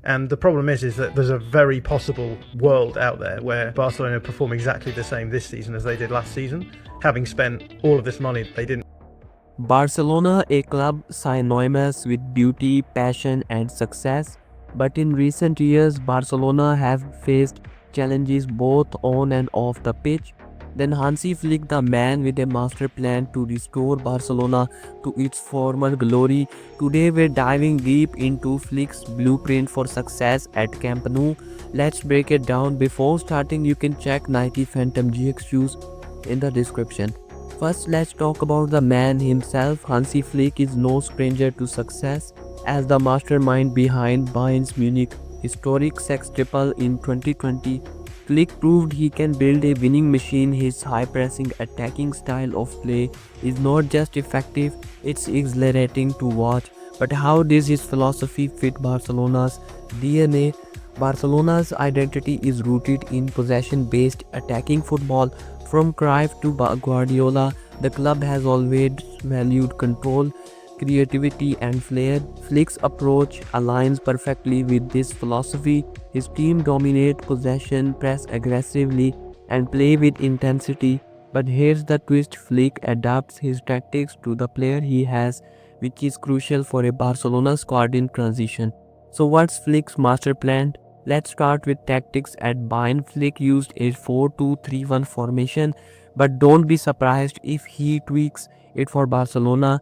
And the problem is that there's a very possible world out there where Barcelona perform exactly the same this season as they did last season, having spent all of this money they didn't. Barcelona, a club synonymous with beauty, passion, and success, but in recent years, Barcelona have faced challenges both on and off the pitch. Then Hansi Flick, the man with a master plan to restore Barcelona to its former glory. Today we're diving deep into Flick's blueprint for success at Camp Nou. Let's break it down. Before starting, you can check Nike Phantom GX shoes in the description. First, let's talk about the man himself. Hansi Flick is no stranger to success. As the mastermind behind Bayern's Munich historic sextuple in 2020, Flick proved he can build a winning machine. His high-pressing attacking style of play is not just effective, it's exhilarating to watch. But how does his philosophy fit Barcelona's DNA? Barcelona's identity is rooted in possession-based attacking football. From Cruyff to Guardiola, the club has always valued control, creativity, and flair. Flick's approach aligns perfectly with this philosophy. His team dominate possession, press aggressively, and play with intensity. But here's the twist: Flick adapts his tactics to the player he has, which is crucial for a Barcelona squad in transition. So what's Flick's master plan? Let's start with tactics. At Bayern, Flick used a 4-2-3-1 formation, but don't be surprised if he tweaks it for Barcelona.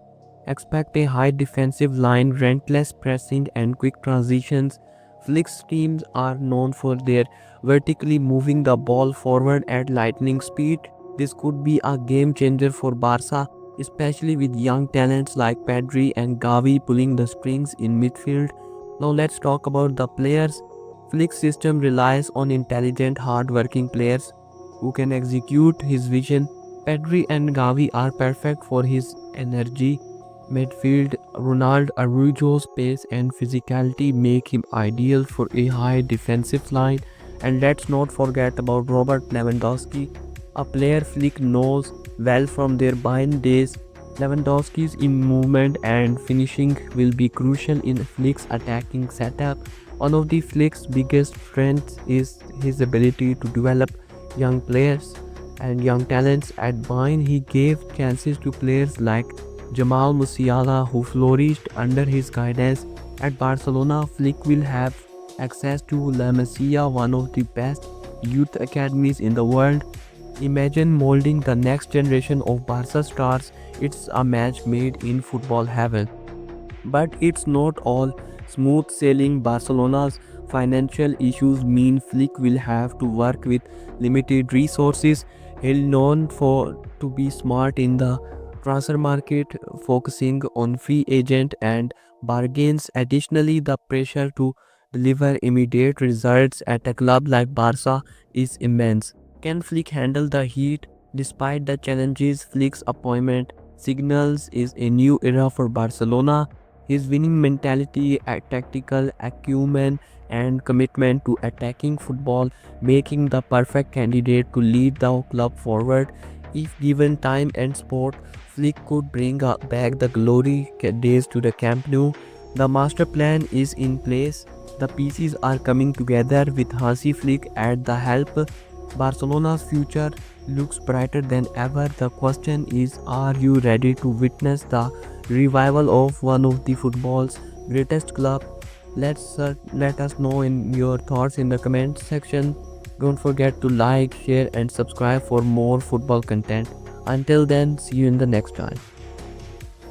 Expect a high defensive line, relentless pressing, and quick transitions. Flick's teams are known for their vertically moving the ball forward at lightning speed. This could be a game changer for Barca, especially with young talents like Pedri and Gavi pulling the strings in midfield. Now let's talk about the players. Flick's system relies on intelligent, hard-working players who can execute his vision. Pedri and Gavi are perfect for his energy. Midfield, Ronald Araujo's pace and physicality make him ideal for a high defensive line. And let's not forget about Robert Lewandowski, a player Flick knows well from their Bayern days. Lewandowski's movement and finishing will be crucial in Flick's attacking setup. One of the Flick's biggest strengths is his ability to develop young players and young talents. At Bayern, he gave chances to players like Jamal Musiala, who flourished under his guidance. At Barcelona, Flick will have access to La Masia, one of the best youth academies in the world. Imagine molding the next generation of Barca stars. It's a match made in football heaven. But it's not all smooth sailing. Barcelona's financial issues mean Flick will have to work with limited resources. He's known to be smart in the transfer market, focusing on free agent and bargains. Additionally, the pressure to deliver immediate results at a club like Barca is immense. Can Flick handle the heat? Despite the challenges, Flick's appointment signals is a new era for Barcelona. His winning mentality, tactical acumen, and commitment to attacking football make him the perfect candidate to lead the club forward. If given time and support, Flick could bring back the glory days to the Camp Nou. The master plan is in place. The pieces are coming together with Hansi Flick at the help. Barcelona's future looks brighter than ever. The question is, are you ready to witness the revival of one of the football's greatest club? Let us know in your thoughts in the comment section. Don't forget to like, share and subscribe for more football content. Until then, see you in the next time.